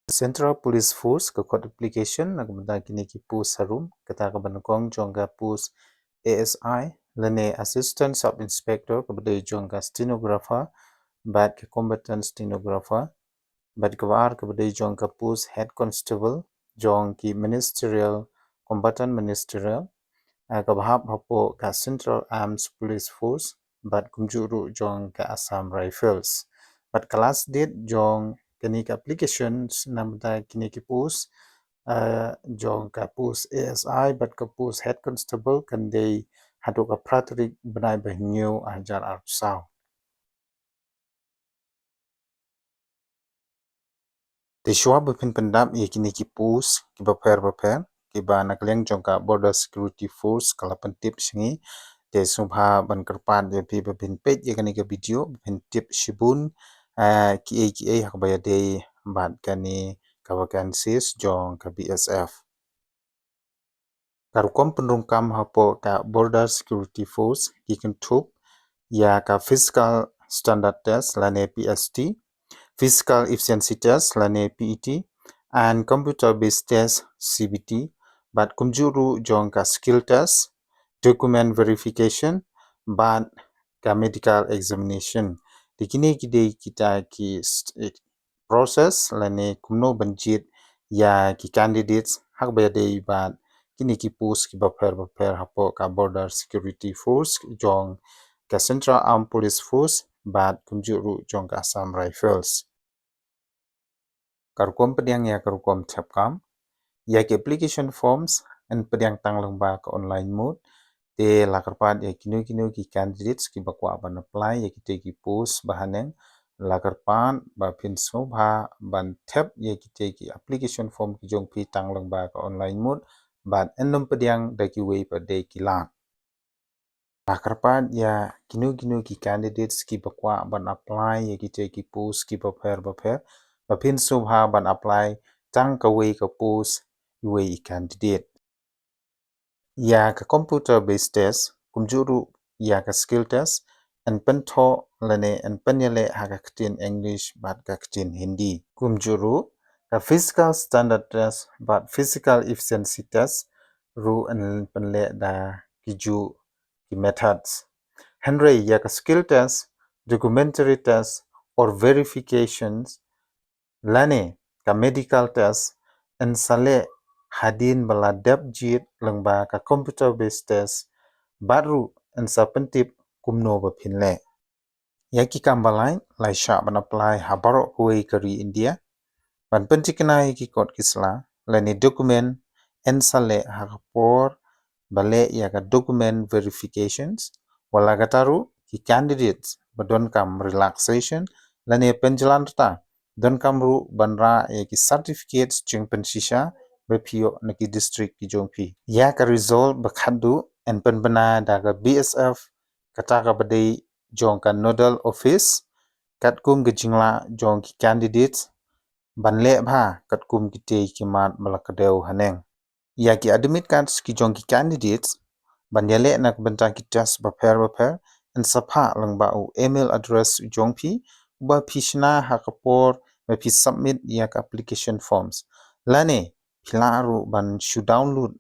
Central Police Force ke code application nak benda kini ki post harum kata ke banakong jongga post ASI lene assistant sub inspector ke benda jongga stenographer bat ke combatant stenographer bat ke war ke benda jongga post head constable jong ki ministerial combatant ministerial ke bahap hapo ke Central Armed Police Force bat kumjuru jong ke Assam Rifles bat kelas date jong kini ke applications namda kini ki post jong ka post ASI bat ka post head constable kan day haduk ka pratrik benai bahnew ajar arsau te shwa bapin pendam ye kini ki post ki baper ki ba nakleng jong ka border security force kala pentip singi te subha ban kerpan ye pi bapin page ye kini ka video bapin tip shibun ki hak baya day bat kani ka vacancies jong ka BSF karukom penrungkam hapo ka border security force ki kentup ya ka fiscal standard test lane PST fiscal efficiency test lane PET and computer based test CBT bat kumjuru jong ka skill test document verification bat ka medical examination dikini kita ki process lane kumno banjit ya ki candidates hak bayade bat kini ki post ki baper hapo ka border security force jong ka Central Armed Police Force bat kumjuru jong ka Assam Rifles karukom pediang ya karukom chapkam ya ki application forms and pediang tanglang ba ka online mode te lakarpat ya kinu ki candidates ki bakwa ban apply ya ki post bahaneng lakarpan ba pin sobha ban tap ya ki application form ki jong pi tanglang ba ka online mode bat ennom pediang da ki way pa de ki lang lakarpan ya kinu ki candidates ki bakwa ban apply ya ki post ki baper ba pin sobha ban apply tang ka way ka post way candidate ya ka computer based test kumjuru ya ka skill test and pentho lane and penyele haka ktin English bat ka ktin Hindi kumjuru ka physical standard test bat physical efficiency test ru and penle da kiju ki methods henry ya ka skill test documentary test or verifications lane ka medical test and sale hadin bala depjit lengba ka computer based test baru and sa pentip kumno ba phinle yaki kambalai laisha ban apply habaro kuai kari India ban pentikna yaki kot kisla lani document and sale hakapor bale ya ka document verifications wala gataru ki candidates badon kam relaxation lani penjalan ta don kamru banra yaki certificates jing pensisha bepio naki district ki jongpi ya ka result bakhadu and penbana daga BSF kata ka badai jong ka nodal office katkum gejingla jong ki candidates banle bha katkum ki te ki mat malakadeu haneng ya ki admit cards ki jong ki candidates banyale nak benta ki test baper and sapha langba u email address jongpi ba phishna hakapor ba phi submit ya ka application forms lane philaru ban shu download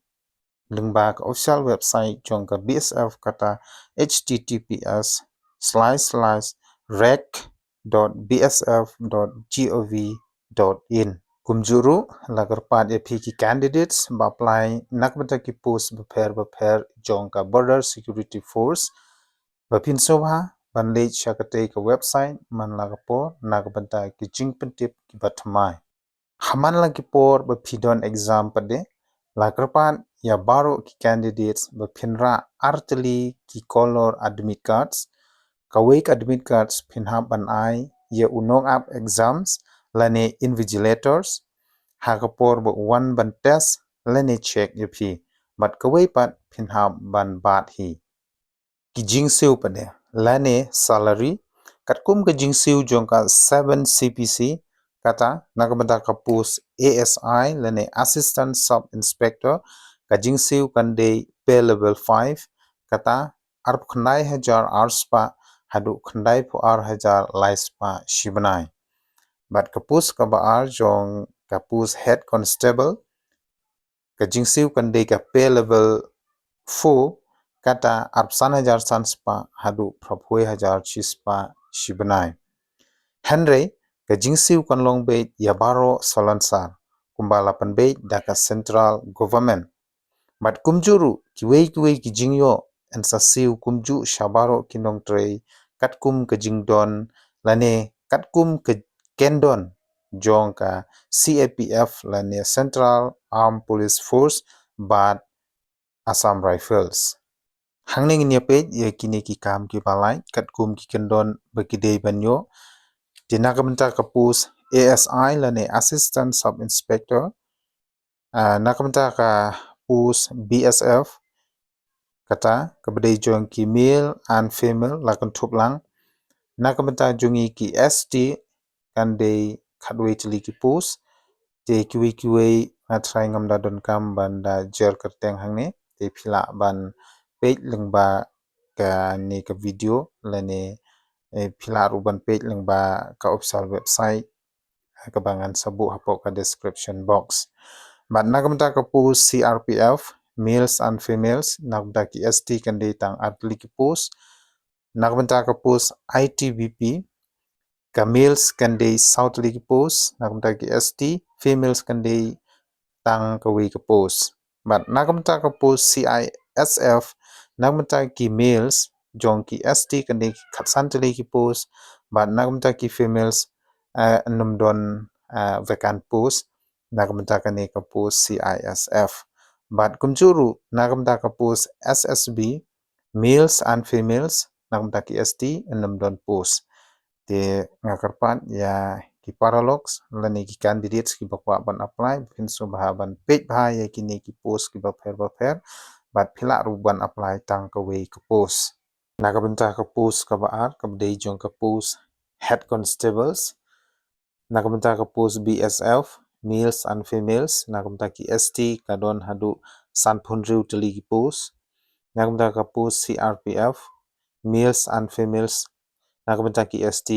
lingba ka official website jong ka BSF kata https://rec.bsf.gov.in kumjuru lagarpat ep ki candidates ba apply nakbata ki post baper jong ka border security force bapin sobha banle chakate ka website man lagapor nagbanta ki jingpentip ki batmai haman lagi por bapidon exam pade lagarpat ya baro ki candidates bapinra arteli ki color admit cards kawek admit cards pinha ban ai ye unong up exams lane invigilators hakapor bo one ban test lane check yepi bat kawai pat pinha ban bat hi kijing seu pade lane salary katkum kijing seu jongka 7 CPC kata nakabanda ka post ASI lane assistant sub inspector kajing seu kande pay level 5 kata arp khnai hajar arspa hadu khandai pu ar hajar laispa shibnai bat kapus ka ba ar jong kapus head constable kajingsiu kandai ka pay level 4 kata arpsan hajar sanspa hadu propoi hajar chispa shibanai Henry kajingsiu kanlong be yabaro solansar kumbala panbe daka central government mat kumjuru kiwei kijingyo ensasiu kumju shabaro kinong trei katkum kajingdon lane katkum ke kendon jongka CAPF lane Central Armed Police Force bat Assam Rifles hangning ni page ye kini ki kam ki balai katkum ki kendon bekidei banyo tinakamta kapus ASI lane Assistant Sub Inspector nakamta ka pus BSF kata kabedai jong ki male and female lakan thuplang nakamta jongi ki ST kandai khadwei tili ki pus te kiwi atrai ngamda don kam banda jer kerteng hangne te phila ban page lengba ka ni ka video lane phila ruban page lengba ka official website kabangan sabu hapok ka description box but nakamta ka pus CRPF males and females nakamta ki ST kandai tang atli ki pus nakamta ka pus ITBP ka males kandai south li ki pus nakamta ki ST females kandai tang kawi ka pus but nakamta ka pus CISF nakamta ki males jong ki ST kandai khatsantali ki pus but nakamta ki females numdon vacant pus nakamta kani ka pus CISF but kumjuru nakamta ka pus SSB males and females nakamta ki ST numdon pus te ngakarpan ya ki paralogs lani ki candidates ki bakwa ban apply bin so bahaban page bha ya kini ki post ki bapher but phila ruban apply tang ka we ka post nakabenta ka post ka baar ka bdei jong ka post head constables nakabenta ka post BSF males and females nakabenta ki ST kadon hadu sanphunriu tali ki post nakabenta ka post CRPF males and females nakabenta ki ST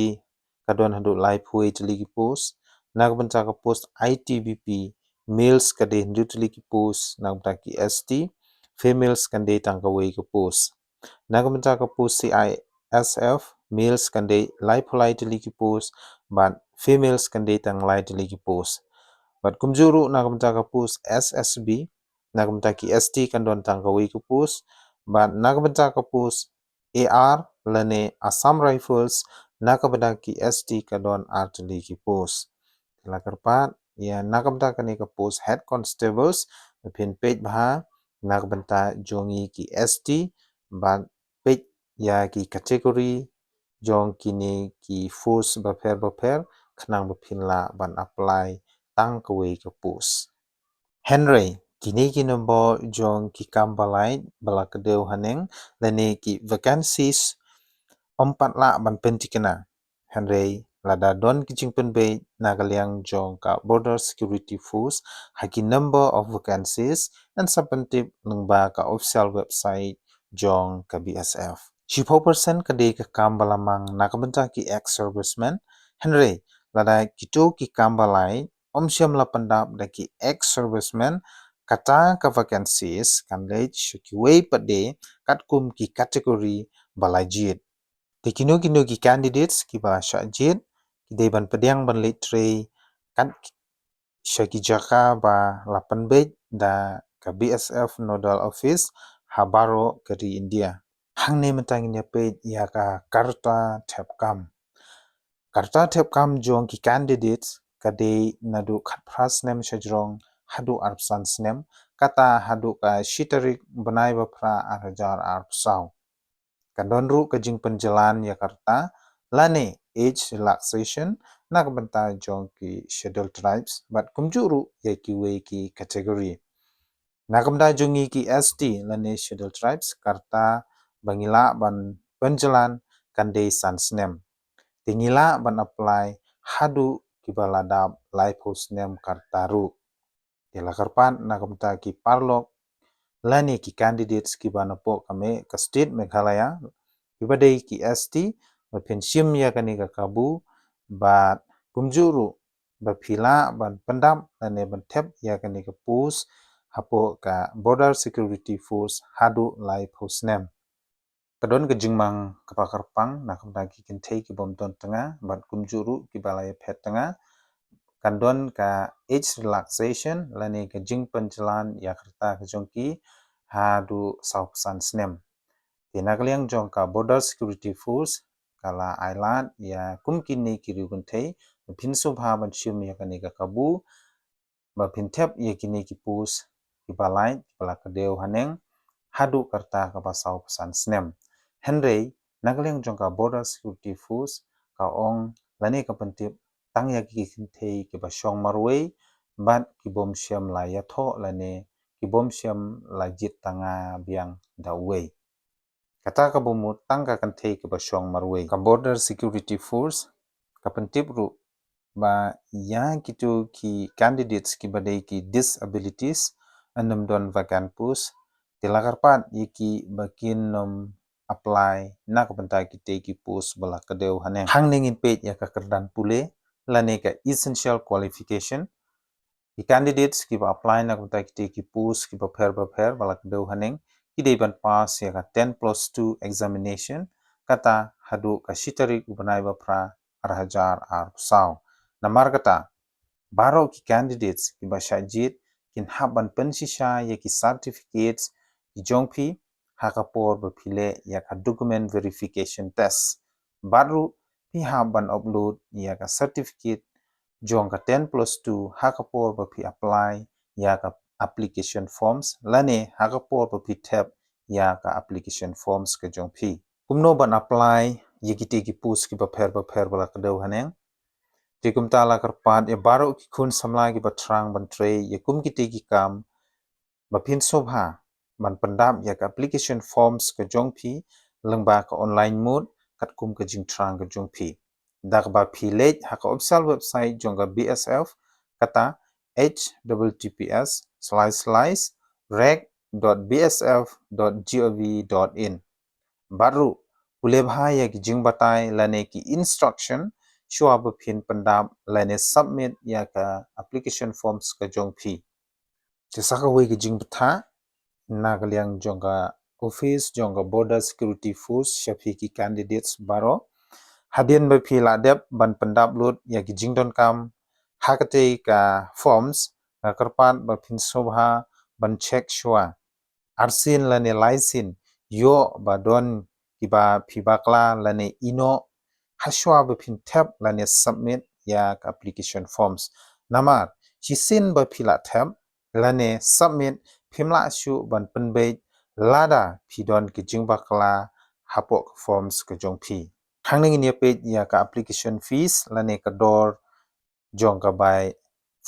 kadon hadu live hui tali ki post nakabenta ka post ITBP males kade hindu tali ki post nakabenta ki ST females kande tangka wei ki post nakabenta ka post CISF males kande live hulai tali ki post but females kande tang lai tali ki post but kumjuru nakabenta ka post SSB nakabenta ki ST kandon tangka wei ki post but nakabenta ka post AR lane Assam Rifles nakabenta ki ST kadon artili ki post lakarpat ya nakabenta kani ka post head constables pin page bha nakabenta jongi ki ST but page ya ki category jong kini ki force bapher khnang baphinla ban apply tang kwe ka post Henry kini ki number jong ki kambalai balakadeu haneng lane ki vacancies ompat la ban pentikena Henry lada don kijing penbe nagaliang jong ka border security force haki number of vacancies and substantive lengba ka official website jong ka BSF 10% kade ka kambalamang nakabenta ki ex serviceman Henry lada kito ki kambalai omsiam la pandap da ki ex serviceman kata ka vacancies kanlej shikiwei pade katkum ki category balajit Kino ki candidates ki ba syajit ki deban pediang ban litre kan syaki jaka ba 8 bej da ka BSF nodal office habaro kari India hangni mentang nya pe ya ka karta thepkam jong ki candidates kade nadu khatpras nem shajrong hadu arpsan snem kata hadu ka shitarik banai bapra arhajar arpsau Kandonru kajing penjalan Jakarta lane age relaxation nakbenta jong ki scheduled tribes but kumjuru ya ki we ki category nakbenta jongi ki ST lane scheduled tribes karta bangila ban penjalan kande sansnem tingila ban apply hadu ki baladap life host name kartaru Delakarpan nakbenta ki parlok lani ki candidates ki banapo kame ka state Meghalaya ibadai ki ST pensium ya kani ka kabu but kumjuru bapila ban pendam lane ban tep ya kani ka pus hapo ka border security force hadu lai post name kadon ke jingmang kapakarpang na kamta ki kentei ki bom ton tengah ban kumjuru ki balai phet tengah kandon ka age relaxation lane ke jing penjalan ya kerta ke jongki hadu sausan snem tinakliang jong ka border security force kala island ya kumkini kiri kentei pinso bha ban shim ya kani ka kabu ba pintep ya kini ki pus ki balai kala kadeu haneng hadu kerta ka basau pesan snem Henry nagaliang jongka border security force ka ong lani ka pentip tang ya ki kintei ki basong marwei bat ki bom syam la yatho lani ki bom syam la jit tanga biang dawei kata ka bomut tang ka kintei ki basong marwei ka border security force ka pentip ru ba ya kitu ki candidates ki badai ki disabilities anam don vacant pus tilakarpat yiki bakin nom apply na kapentai kita ki post bala kadeu haneng hang ningin page ya ka kerdan pule lane ka essential qualification ki candidates ki ba apply na kapentai kita ki post ki ba pher bala kadeu haneng ki dei ban pass ya ka 10+2 examination kata hadu ka shitari ubanai ba pra arhajar ar saw namar kata baro ki candidates ki ba shajit kin haban pensisha ya ki certificates ki jongpi hakapor bapile yaka document verification test baru piha ban upload yaka certificate jongka 10+2 hakapor bapi apply yaka application forms lane hakapor bapi tab yaka application forms ke jongpi kumno ban apply yikiti ki pus ki bapher bala kadau haneng tikum tala karpat ya baru ki kun samla ki batrang ban tre yakum kiti ki kam bapin sobha ban pendam ya application forms ke jongpi lengba ke online mode kat kum ke jingtrang ke jongpi dak ba philej ha ka official website jongga BSF kata https://rec.bsf.gov.in baru ulebha ya ki jingbatai lane ki instruction shua bapin pendam lane submit ya ka application forms ke jongpi sesaka wei ki jingbata nagaliang jongga office jongga border security force syafiki candidates baro hadin bapi ladep ban pendap lut ya ki jingdon kam hakate ka forms ka karpan bapin sobha ban check shwa arsin lane laisin yo badon kiba phibakla lane ino hashwa bapin tab lane submit ya ka application forms namar chisin bapila tab lane submit phimla shu ban penbei lada phidon ki jingbakla hapok forms ke jongphi thangning in page ya ka application fees lane ka dor jongka by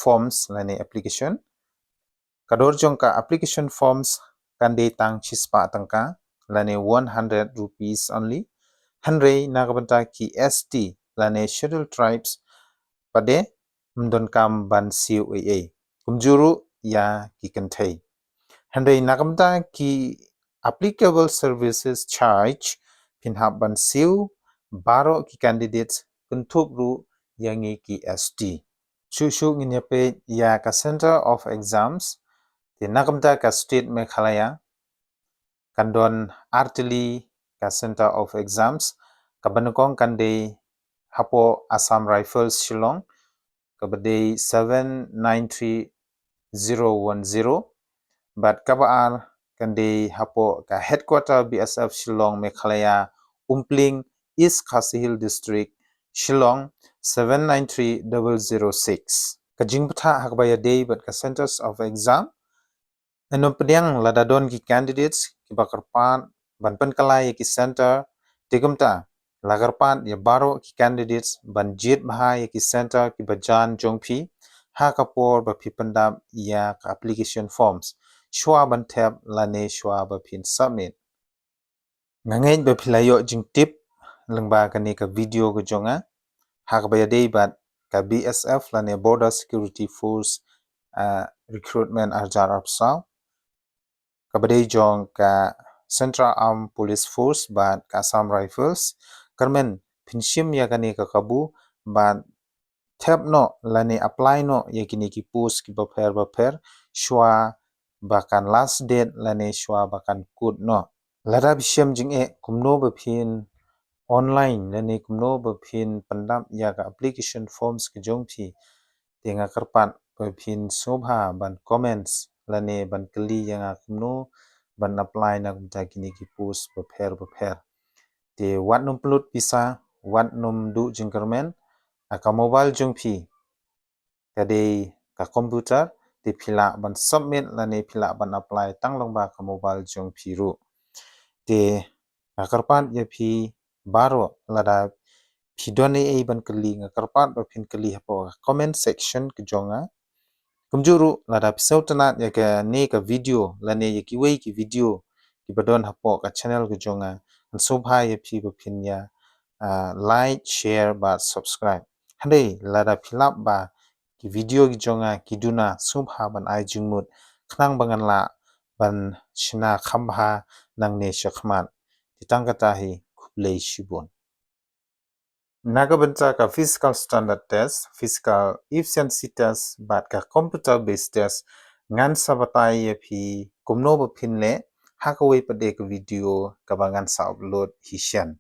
forms lane application kador jongka application forms kande tang chispa tangka lane 100 rupees only hanrei nagabanta ki ST lane scheduled tribes pade mdon kam ban COAA kumjuru ya ki kentei Henry nakamta ki applicable services charge pinhab ban siu baro ki candidates kuntup ru yangi ki ST. Shushu nginyape ya ka Center of Exams di nakamta ka State Meghalaya kandon artili ka Center of Exams kabanukong kande hapo Assam Rifles Shillong kabade 793010 bat kabaar kande hapo ka headquarter BSF Shillong Meghalaya Umpling East Khasi Hill District Shillong 793006 kajingpatha hakbaya day bat ka centers of exam enom pediang ladadon ki candidates ki bakarpan banpan kalai ki center tigumta lagarpan ya baro ki candidates banjit bahai ki center ki bajan jongphi ha kapor ba phipandam ya ka application forms shwa ban tab lane shwa ba phin submit ngangen ba philayo jing tip lengba kani ka video ko jonga hakbaya dei bat ka BSF lane border security force recruitment arjar apsaw kabadai jong ka Central Armed Police Force bat ka Assam Rifles karmen pinshim ya kani ka kabu bat tab no lani apply no yakini ki post ki baper shwa bakan last date lani shwa bakan code no lada bishem jing e kumno baphin online lani kumno baphin pandam yaga application forms ki jongphi tenga karpat baphin sobha ban comments lani ban kli yanga kumno ban apply na kumta kini ki post baper te wat num plut pisa wat num du jingkermen aka mobile jongphi tadi ka komputer ti phila ban submit lani phila ban apply tanglongba ka mobile jongphi ru te akarpan ya phi baro lada phidone e ban kli ngakarpan ba phin kli hapo comment section ki jonga kumjuru lada pisau tanat ya ka ne ka video lani ya ki wei ki video ki badon hapo ka channel ki jonga sobha ya phi ba phin ya like share ba subscribe hande lada philap ba ki video ki jonga kiduna sobha ban ai jingmut khnang bangan la ban china khambha nangne shakhman titangkata hi khublei shibon nagabenca ka physical standard test physical efficiency test bat ka computer based test ngan sabatai ya phi kumno ba phinle hakawei pade ka video ka bangan sa upload hishan